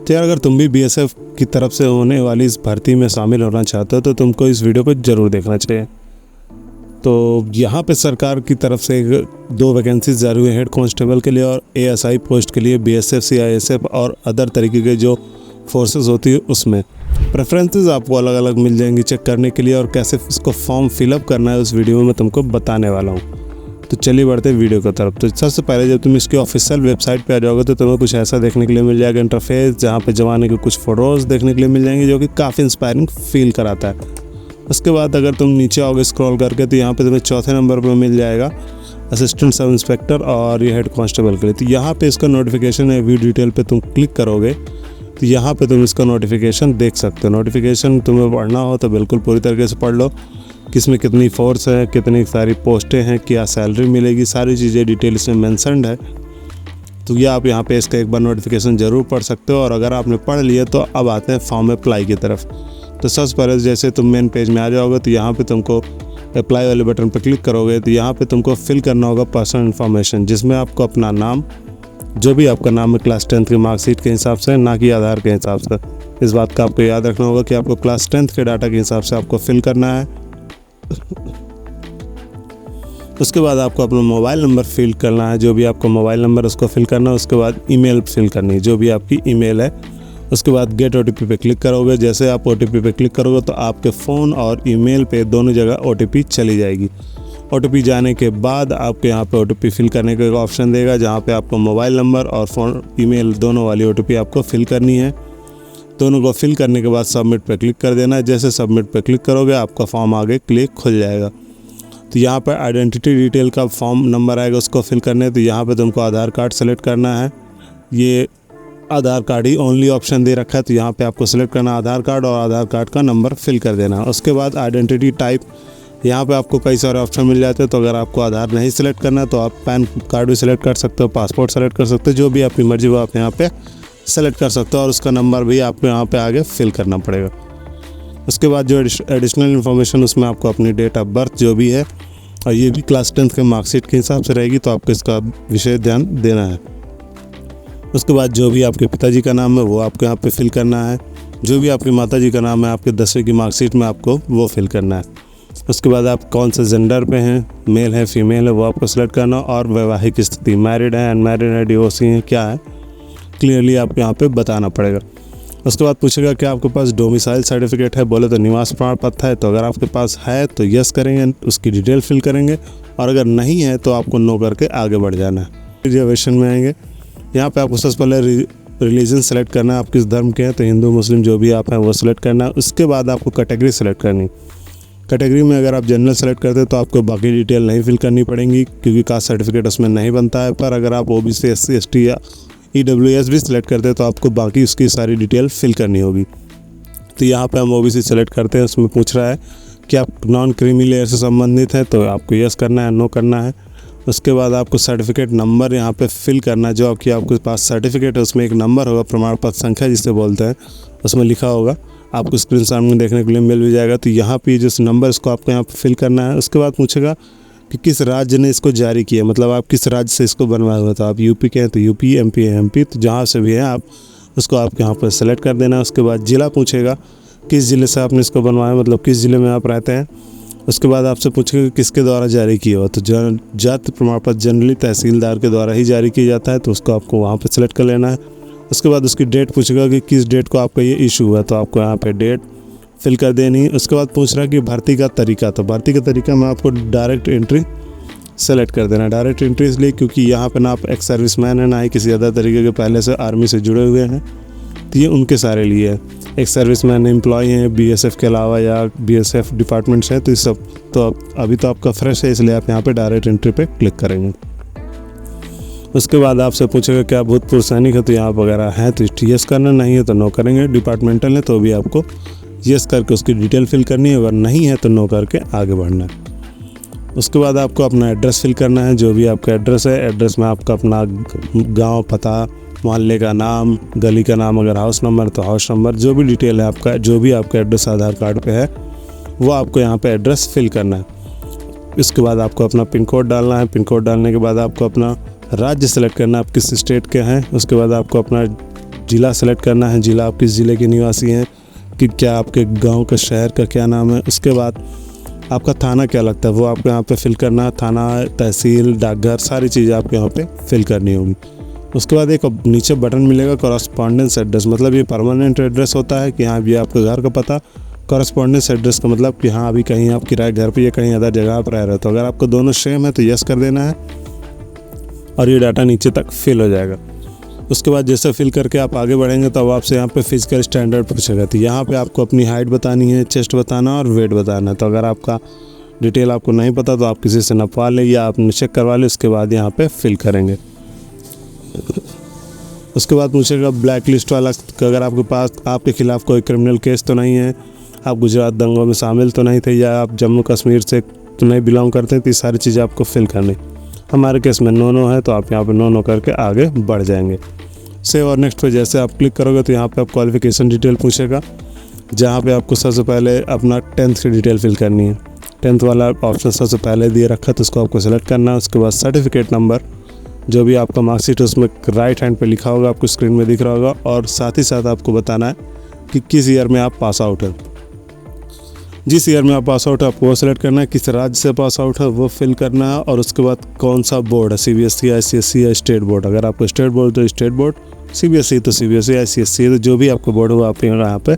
तो यार अगर तुम भी बीएसएफ की तरफ से होने वाली इस भर्ती में शामिल होना चाहते हो तो तुमको इस वीडियो को ज़रूर देखना चाहिए। तो यहाँ पे सरकार की तरफ से 2 वैकेंसीज जारी हुई, हेड कांस्टेबल के लिए और एएसआई पोस्ट के लिए। बीएसएफ, सीआईएसएफ और अदर तरीके के जो फोर्सेस होती है उसमें प्रेफरेंसेस आपको अलग अलग मिल जाएंगी चेक करने के लिए, और कैसे इसको फॉर्म फिलअप करना है उस वीडियो में मैं तुमको बताने वाला हूँ। तो चलिए बढ़ते हैं वीडियो की तरफ। तो सबसे पहले जब तुम इसकी ऑफिशियल वेबसाइट पे आ जाओगे तो तुम्हें कुछ ऐसा देखने के लिए मिल जाएगा इंटरफेस, जहाँ पे जमाने के कुछ फ़ोटोज़ देखने के लिए मिल जाएंगे जो कि काफ़ी इंस्पायरिंग फील कराता है। उसके बाद अगर तुम नीचे आओगे स्क्रॉल करके तो यहाँ पे तुम्हें चौथे नंबर पर मिल जाएगा असिस्टेंट सब इंस्पेक्टर और ये हेड कांस्टेबल के लिए। तो यहाँ पे इसका नोटिफिकेशन है, व्यू डिटेल पे तुम क्लिक करोगे तो यहाँ पे तुम इसका नोटिफिकेशन देख सकते हो। नोटिफिकेशन तुम्हें पढ़ना हो तो बिल्कुल पूरी तरीके से पढ़ लो, किसमें कितनी फोर्स है, कितनी सारी पोस्टें हैं, क्या सैलरी मिलेगी, सारी चीज़ें डिटेल इसमें मेंशन्ड है। तो ये आप यहाँ पे इसका एक बार नोटिफिकेशन ज़रूर पढ़ सकते हो। और अगर आपने पढ़ लिया तो अब आते हैं फॉर्म अप्लाई की तरफ। तो सबसे पहले जैसे तुम मेन पेज में आ जाओगे तो यहाँ पे तुमको अप्लाई वाले बटन पर क्लिक करोगे तो यहाँ पे तुमको फिल करना होगा पर्सनल इन्फॉर्मेशन, जिसमें आपको अपना नाम, जो भी आपका नाम है क्लास 10th की मार्कशीट के हिसाब से, ना कि आधार के हिसाब से। इस बात का आपको याद रखना होगा कि आपको क्लास 10th के डाटा के हिसाब से आपको फिल करना है। उसके बाद आपको अपना मोबाइल नंबर फिल करना है, जो भी आपका मोबाइल नंबर उसको फिल करना है। उसके बाद ईमेल फिल करनी है, जो भी आपकी ईमेल है। उसके बाद गेट ओटीपी पे क्लिक करोगे। जैसे आप ओटीपी पे क्लिक करोगे तो आपके फ़ोन और ईमेल पे दोनों जगह ओटीपी चली जाएगी। ओटीपी जाने के बाद आपके यहाँ पे ओटीपी फिल करने का एक ऑप्शन देगा, जहाँ पे आपको मोबाइल नंबर और फ़ोन ईमेल दोनों वाली ओटीपी आपको फिल करनी है। दोनों को फिल करने के बाद सबमिट पे क्लिक कर देना है। जैसे सबमिट पे क्लिक करोगे आपका फॉर्म आगे क्लिक खुल जाएगा। तो यहाँ पर आइडेंटिटी डिटेल का फॉर्म नंबर आएगा, उसको फिल करने। तो यहाँ पे तुमको आधार कार्ड सेलेक्ट करना है। ये आधार कार्ड ही ओनली ऑप्शन दे रखा है, तो यहाँ पे आपको सेलेक्ट करना आधार कार्ड और आधार कार्ड का नंबर फिल कर देना। उसके बाद आइडेंटिटी टाइप, यहाँ पे आपको कई सारे ऑप्शन मिल जाते हैं। तो अगर आपको आधार नहीं सेलेक्ट करना है तो आप पैन कार्ड भी सेलेक्ट कर सकते हो, पासपोर्ट सेलेक्ट कर सकते हो, जो भी आपकी मर्जी वो आप यहाँ पे सेलेक्ट कर सकते हो। और उसका नंबर भी आपको यहाँ पे आगे फिल करना पड़ेगा। उसके बाद जो एडिशनल इन्फॉर्मेशन, उसमें आपको अपनी डेट ऑफ बर्थ जो भी है, और ये भी क्लास 10th के मार्कशीट के हिसाब से रहेगी, तो आपको इसका विशेष ध्यान देना है। उसके बाद जो भी आपके पिताजी का नाम है वो आपको यहाँ पे फिल करना है। जो भी आपकी माताजी का नाम है आपके 10वीं की मार्कशीट में आपको वो फिल करना है। उसके बाद आप कौन से जेंडर पे हैं, मेल है फीमेल है, वो आपको सेलेक्ट करना। और वैवाहिक स्थिति, मैरिड है, अनमैरिड है, डिवोर्सी है, क्या है, क्लियरली आपको यहाँ पे बताना पड़ेगा। उसके बाद पूछेगा कि आपके पास डोमिसाइल सर्टिफिकेट है, बोले तो निवास प्रमाण पत्र है। तो अगर आपके पास है तो यस करेंगे, उसकी डिटेल फिल करेंगे, और अगर नहीं है तो आपको नो करके आगे बढ़ जाना है। रिजर्वेशन में आएंगे, यहाँ पे आपको सबसे पहले रिलीजन सेलेक्ट करना है, आप किस धर्म के हैं, तो हिंदू मुस्लिम जो भी आप हैं वो सेलेक्ट करना है। उसके बाद आपको कैटेगरी सेलेक्ट करनी। कैटेगरी में अगर आप जनरल सेलेक्ट करते हैं तो आपको बाकी डिटेल नहीं फिल करनी पड़ेंगी, क्योंकि कास्ट सर्टिफिकेट उसमें नहीं बनता है। पर अगर आप ओबीसी, एससी, एसटी या ईडब्ल्यूएस भी सिलेक्ट करते हैं तो आपको बाकी उसकी सारी डिटेल फिल करनी होगी। तो यहाँ पे हम ओबीसी सेलेक्ट करते हैं, उसमें पूछ रहा है कि आप नॉन क्रीमी लेयर से संबंधित हैं, तो आपको यस करना है, नो करना है। उसके बाद आपको सर्टिफिकेट नंबर यहाँ पे फिल करना है। जो आपके पास सर्टिफिकेट है उसमें एक नंबर होगा, प्रमाण पत्र संख्या जिसे बोलते हैं, उसमें लिखा होगा, आपको स्क्रीन सामने देखने के लिए मिल भी जाएगा। तो यहाँ पे जिस नंबर इसको आपको यहाँ पे फिल करना है। उसके बाद पूछेगा कि किस राज्य ने इसको जारी किया, मतलब आप किस राज्य से इसको बनवाया हुआ था। आप यूपी के हैं तो यूपी, एमपी है एमपी, तो जहाँ से भी है आप उसको आपके यहाँ पर सेलेक्ट कर देना है। उसके बाद ज़िला पूछेगा, किस ज़िले से आपने इसको बनवाया, मतलब किस ज़िले में आप रहते हैं। उसके बाद आपसे पूछेगा किसके द्वारा जारी किया हुआ, तो जाति प्रमाण पत्र जनरली तहसीलदार के द्वारा ही जारी किया जाता है, तो उसको आपको वहाँ पर सेलेक्ट कर लेना है। उसके बाद उसकी डेट पूछेगा कि किस डेट को आपका ये इशू हुआ, तो आपको यहाँ पे डेट फिल कर देनी। उसके बाद पूछ रहा है कि भर्ती का तरीका, तो भर्ती का तरीका में आपको डायरेक्ट एंट्री सेलेक्ट कर देना। डायरेक्ट एंट्री इसलिए क्योंकि यहाँ पे ना आप एक्स सर्विसमैन है, ना ही किसी अदर तरीके के पहले से आर्मी से जुड़े हुए हैं, तो ये उनके सारे लिए है। एक सर्विसमैन एम्प्लॉय हैं बीएसएफ के अलावा या बीएसएफ डिपार्टमेंट्स हैं, तो इस सब तो अभी तो आपका फ्रेश है, इसलिए आप यहाँ पे डायरेक्ट एंट्री पे क्लिक करेंगे। उसके बाद आपसे पूछेगा क्या भूतपूर्व सैनिक है, तो यहाँ वगैरह हैं तो यस करना, नहीं है तो नो करेंगे। डिपार्टमेंटल है तो भी आपको यस करके उसकी डिटेल फिल करनी है, अगर नहीं है तो नो करके आगे बढ़ना है। उसके बाद आपको अपना एड्रेस फिल करना है, जो भी आपका एड्रेस है। एड्रेस में आपका अपना गांव, पता, मोहल्ले का नाम, गली का नाम, अगर हाउस नंबर तो हाउस नंबर, जो भी डिटेल है आपका, जो भी आपका एड्रेस आधार कार्ड पे है वो आपको यहाँ पे एड्रेस फिल करना है। इसके बाद आपको अपना पिन कोड डालना है। पिन कोड डालने के बाद आपको अपना राज्य सेलेक्ट करना है, आप किस स्टेट के हैं। उसके बाद आपको अपना ज़िला सेलेक्ट करना है, ज़िला आप किस ज़िले के निवासी हैं, कि क्या आपके गांव का शहर का क्या नाम है। उसके बाद आपका थाना क्या लगता है वो आपको यहाँ पे फिल करना है, थाना, तहसील, डाकघर, सारी चीज़ें आपको यहाँ पे फिल करनी होगी। उसके बाद एक नीचे बटन मिलेगा कॉरस्पॉन्डेंस एड्रेस, मतलब ये परमानेंट एड्रेस होता है कि हाँ ये आपके घर का पता। कॉरस्पॉन्डेंस एड्रेस का मतलब कि हाँ अभी कहीं आप किराए घर पे या कहीं अदर जगह पर रह रहे हो, तो अगर आपको दोनों सेम है तो यस कर देना है और ये डाटा नीचे तक फिल हो जाएगा। उसके बाद जैसे फिल करके आप आगे बढ़ेंगे तो अब आपसे यहाँ पे फिजिकल स्टैंडर्ड पूछेगा, तो यहाँ पे आपको अपनी हाइट बतानी है, चेस्ट बताना और वेट बताना है। तो अगर आपका डिटेल आपको नहीं पता तो आप किसी से नपवा लें या आप चेक करवा लें, उसके बाद यहाँ पे फिल करेंगे। उसके बाद पूछेगा ब्लैक लिस्ट वाला, अगर आपके पास आपके खिलाफ़ कोई क्रिमिनल केस तो नहीं है, आप गुजरात दंगों में शामिल तो नहीं थे, या आप जम्मू कश्मीर से तो नहीं बिलोंग करते, तो ये सारी चीज़ें आपको फिल करनी। हमारे केस में नो है तो आप यहाँ पे नो करके आगे बढ़ जाएंगे। सेव और नेक्स्ट पे जैसे आप क्लिक करोगे तो यहाँ पे आप क्वालिफिकेशन डिटेल पूछेगा, जहाँ पे आपको सबसे पहले अपना 10th की डिटेल फिल करनी है। 10th वाला ऑप्शन सबसे पहले दिए रखा तो उसको आपको सेलेक्ट करना है। उसके बाद सर्टिफिकेट नंबर, जो भी आपका मार्कशीट है उसमें राइट हैंड पे लिखा होगा, आपको स्क्रीन में दिख रहा होगा, और साथ ही साथ आपको बताना है कि किस ईयर में आप पास आउट है। जिस ईयर में आप पास आउट है आपको वो सेलेक्ट करना है, किस राज्य से पास आउट है वो फिल करना है, और उसके बाद कौन सा बोर्ड है, CBSE, ICSE या स्टेट बोर्ड। अगर आपको स्टेट बोर्ड तो स्टेट बोर्ड, CBSE तो CBSE, ICSE तो जो भी आपको बोर्ड हो आप यहाँ पे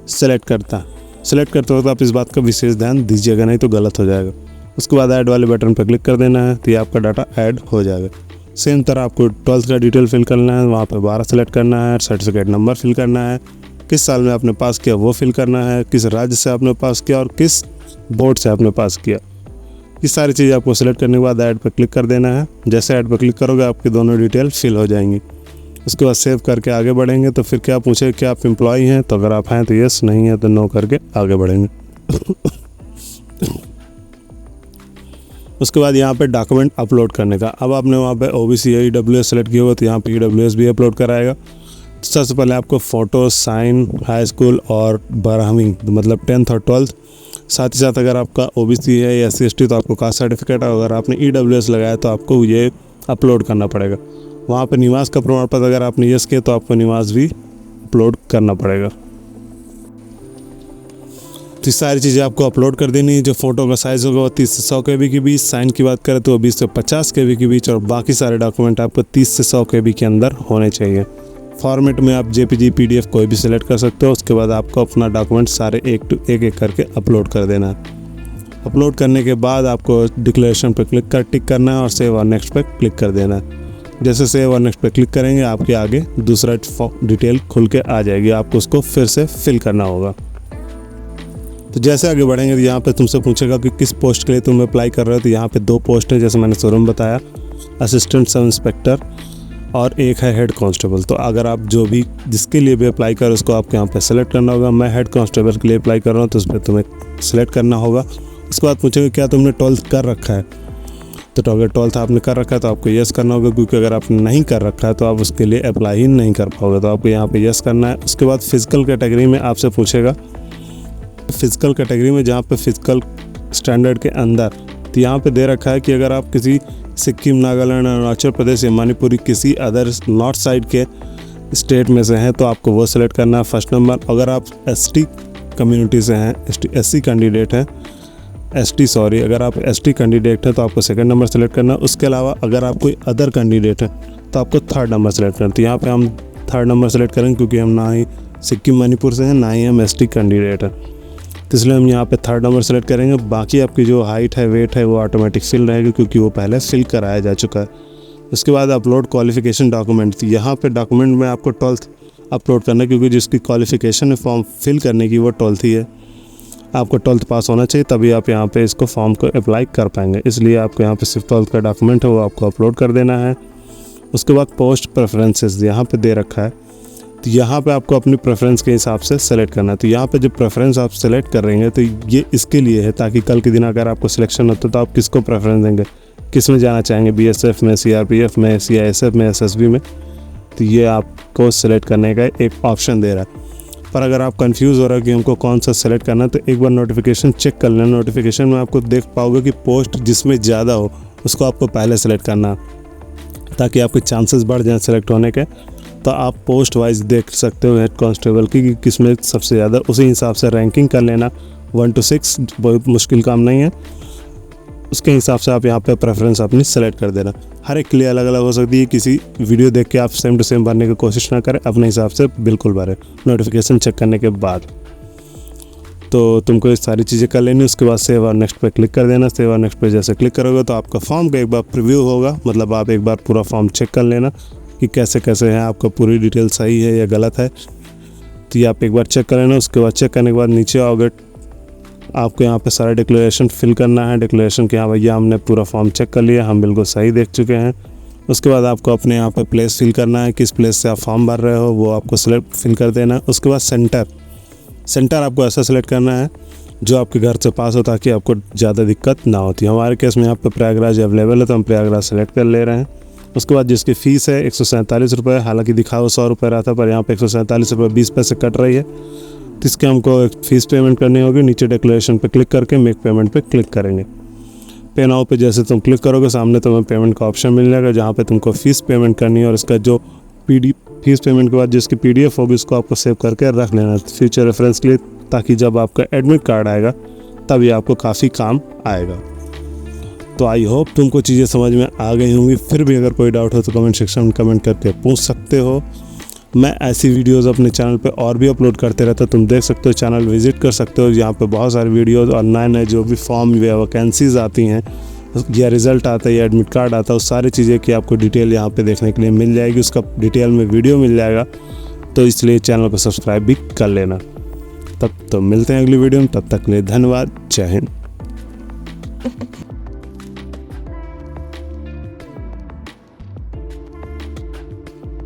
सेलेक्ट करते वक्त आप इस बात का विशेष ध्यान दीजिएगा, नहीं तो गलत हो जाएगा। उसके बाद ऐड वाले बटन पर क्लिक कर देना है, तो ये आपका डाटा ऐड हो जाएगा। सेम तरह आपको 12th का डिटेल फिल करना है, वहाँ पे 12 सेलेक्ट करना है, सर्टिफिकेट नंबर फिल करना है, किस साल में आपने पास किया वो फिल करना है, किस राज्य से आपने पास किया और किस बोर्ड से आपने पास किया। ये सारी चीज़ आपको सेलेक्ट करने के बाद ऐड पर क्लिक कर देना है। जैसे ऐड पर क्लिक करोगे आपकी दोनों डिटेल फिल हो जाएंगी। उसके बाद सेव करके आगे बढ़ेंगे तो फिर क्या पूछे कि आप एम्प्लॉई हैं, तो अगर आप हैं तो यस, नहीं है तो नो करके आगे बढ़ेंगे। उसके बाद यहाँ पे डॉक्यूमेंट अपलोड करने का, अब आपने वहाँ पे OBC या EWS सेलेक्ट किया होगा तो यहाँ पे EWS भी अपलोड कराएगा। सबसे पहले आपको फ़ोटो, साइन, हाई स्कूल और 12वीं मतलब 10th और 12th, साथ ही साथ अगर आपका OBC है या SC/ST तो आपको कास्ट सर्टिफिकेट, और अगर आपने EWS लगाया तो आपको ये अपलोड करना पड़ेगा। वहाँ पे निवास का प्रमाण पत्र अगर आपने यस किया तो आपको निवास भी अपलोड करना पड़ेगा। तो सारी चीज़ें आपको अपलोड कर देनी है। जो फ़ोटो का साइज़ होगा वो 30 से 100 KB के बीच, साइन की बात करें तो 20 से 50 KB के बीच, और बाकी सारे डॉक्यूमेंट आपको 30 से 100 KB के अंदर होने चाहिए। फॉर्मेट में आप JPG, PDF कोई भी सिलेक्ट कर सकते हो। उसके बाद आपको अपना डॉक्यूमेंट सारे एक करके अपलोड कर देना है। अपलोड करने के बाद आपको डिक्लेरेशन पर टिक करना है और सेव और नेक्स्ट पर क्लिक कर देना है। जैसे सेव और नेक्स्ट पे क्लिक करेंगे आपके आगे दूसरा डिटेल खुल के आ जाएगी, आपको उसको फिर से फिल करना होगा। तो जैसे आगे बढ़ेंगे तो यहाँ पे तुमसे पूछेगा कि किस पोस्ट के लिए तुम अप्लाई कर रहे हो। तो यहाँ पे 2 पोस्ट है, जैसे मैंने शुरू में बताया, असिस्टेंट सब इंस्पेक्टर और एक है हेड कांस्टेबल। तो अगर आप जो भी जिसके लिए भी अप्लाई करो उसको आपको यहाँ पे सेलेक्ट करना होगा। मैं हेड कांस्टेबल के लिए अप्लाई कर रहा हूँ तो उस पर तुम्हें सेलेक्ट करना होगा। उसके बाद पूछेगा क्या तुमने 12th कर रखा है, तो अगर 12th आपने कर रखा है तो आपको यस करना होगा, क्योंकि अगर आपने नहीं कर रखा है तो आप उसके लिए अप्लाई ही नहीं कर पाओगे, तो आपको यहाँ पे यस करना है। उसके बाद फिजिकल कैटेगरी में आपसे पूछेगा, फिजिकल कैटेगरी में जहाँ पे फिजिकल स्टैंडर्ड के अंदर, तो यहाँ पे दे रखा है कि अगर आप किसी सिक्किम, नागालैंड, अरुणाचल प्रदेश या मणिपुरी किसी अदर नॉर्थ साइड के स्टेट में से हैं तो आपको वो सेलेक्ट करना है, फर्स्ट नंबर। अगर आप ST कम्युनिटी से हैं, SC कैंडिडेट हैं, अगर आप ST कैंडिडेट हैं तो आपको सेकंड नंबर सेलेक्ट करना है। उसके अलावा अगर आप कोई अदर कैंडिडेट है तो आपको थर्ड नंबर सेलेक्ट करना है। तो यहाँ पे हम थर्ड नंबर सेलेक्ट करेंगे, क्योंकि हम ना ही सिक्किम, मणिपुर से हैं, ना ही हम ST कैंडिडेट हैं, तो इसलिए हम यहाँ पे थर्ड नंबर सेलेक्ट करेंगे। बाकी आपकी जो हाइट है, वेट है, वो ऑटोमेटिक फिल रहेगी, क्योंकि वो पहले फिल कराया जा चुका है। उसके बाद अपलोड क्वालिफिकेशन डॉक्यूमेंट, तो यहाँ पे डॉक्यूमेंट में आपको 12th अपलोड करना है, क्योंकि जिसकी क्वालिफिकेशन है फॉर्म फिल करने की वो 12th ही है। आपको 12th पास होना चाहिए, तभी आप यहाँ पे इसको फॉर्म को अप्लाई कर पाएंगे। इसलिए आपको यहाँ पे सिर्फ 12th का डॉक्यूमेंट है वो आपको अपलोड कर देना है। उसके बाद पोस्ट प्रेफरेंसेस यहाँ पे दे रखा है, तो यहाँ पे आपको अपनी प्रेफरेंस के हिसाब से सेलेक्ट करना है। तो यहाँ पे जो प्रेफरेंस आप सेलेक्ट कर रहे हैं तो ये इसके लिए है ताकि कल के दिन अगर आपको सिलेक्शन होता है तो आप किसको प्रेफरेंस देंगे, किस में जाना चाहेंगे, BSF में, CRPF में, CISF में, SSB में, तो ये आपको सेलेक्ट करने का एक ऑप्शन दे रहा है। पर अगर आप कंफ्यूज हो रहा है कि हमको कौन सा सेलेक्ट करना है तो एक बार नोटिफिकेशन चेक कर लेना। नोटिफिकेशन में आपको देख पाओगे कि पोस्ट जिसमें ज़्यादा हो उसको आपको पहले सेलेक्ट करना, ताकि आपके चांसेस बढ़ जाएं सेलेक्ट होने के। तो आप पोस्ट वाइज देख सकते हो हेड कांस्टेबल की कि किस में सबसे ज़्यादा, उसी हिसाब से रैंकिंग कर लेना। 1 to 6 बहुत मुश्किल काम नहीं है, उसके हिसाब से आप यहाँ पे प्रेफरेंस अपनी सेलेक्ट कर देना। हर एक के लिए अलग अलग हो सकती है, किसी वीडियो देख के आप सेम टू सेम भरने की कोशिश ना करें, अपने हिसाब से बिल्कुल भरें नोटिफिकेशन चेक करने के बाद। तो तुमको ये सारी चीज़ें कर लेनी, उसके बाद सेव और नेक्स्ट पे क्लिक कर देना। सेव और नेक्स्ट पे जैसे क्लिक करोगे तो आपका फॉर्म का एक बार प्रीव्यू होगा, मतलब आप एक बार पूरा फॉर्म चेक कर लेना कि कैसे कैसे है, आपका पूरी डिटेल सही है या गलत है, तो ये आप एक बार चेक कर लेना। उसके बाद चेक करने के बाद नीचे आओगे, आपको यहाँ पे सारा डिक्लेरेशन फिल करना है। डिक्लेरेशन के यहाँ भैया हमने पूरा फॉर्म चेक कर लिया, हम बिल्कुल सही देख चुके हैं। उसके बाद आपको अपने यहाँ पे प्लेस फिल करना है, किस प्लेस से आप फॉर्म भर रहे हो वो आपको सिलेक्ट फिल कर देना है। उसके बाद सेंटर आपको ऐसा सेलेक्ट करना है जो आपके घर से पास हो, ताकि आपको ज़्यादा दिक्कत ना होती। हमारे केस में यहाँ पे प्रयागराज अवेलेबल है, तो हम प्रयागराज सेलेक्ट कर ले रहे हैं। उसके बाद जिसकी फ़ीस है 147 रुपये, हालांकि दिखाओ 100 रुपये रहा था, पर यहाँ पे 147 रुपये 20 पैसे कट रही है, तो इसके हमको एक फ़ीस पेमेंट करनी होगी। नीचे डिक्लेरेशन पे क्लिक करके मेक पेमेंट पे क्लिक करेंगे। पे नाउ पे जैसे तुम क्लिक करोगे सामने तुम्हें पेमेंट का ऑप्शन मिल जाएगा, जहाँ पे तुमको फ़ीस पेमेंट करनी है, और इसका जो फीस पेमेंट के बाद जिसकी PDF होगी उसको आपको सेव करके रख लेना फ्यूचर रेफरेंस के लिए, ताकि जब आपका एडमिट कार्ड आएगा तब ये आपको काफ़ी काम आएगा। तो आई होप तुमको चीज़ें समझ में आ गई होंगी। फिर भी अगर कोई डाउट हो तो कमेंट सेक्शन में कमेंट करके पूछ सकते हो। मैं ऐसी वीडियोस अपने चैनल पे और भी अपलोड करते रहता, तुम देख सकते हो, चैनल विजिट कर सकते हो। यहाँ पे बहुत सारी वीडियोस और नए नए जो भी फॉर्म या वैकेंसीज आती हैं या रिज़ल्ट आता है या एडमिट कार्ड आता है, उस सारी चीज़ें की आपको डिटेल यहाँ पे देखने के लिए मिल जाएगी। उसका डिटेल में वीडियो मिल जाएगा, तो इसलिए चैनल को सब्सक्राइब भी कर लेना। तब तो मिलते हैं अगली वीडियो में, तब तक के लिए धन्यवाद। जय हिंद।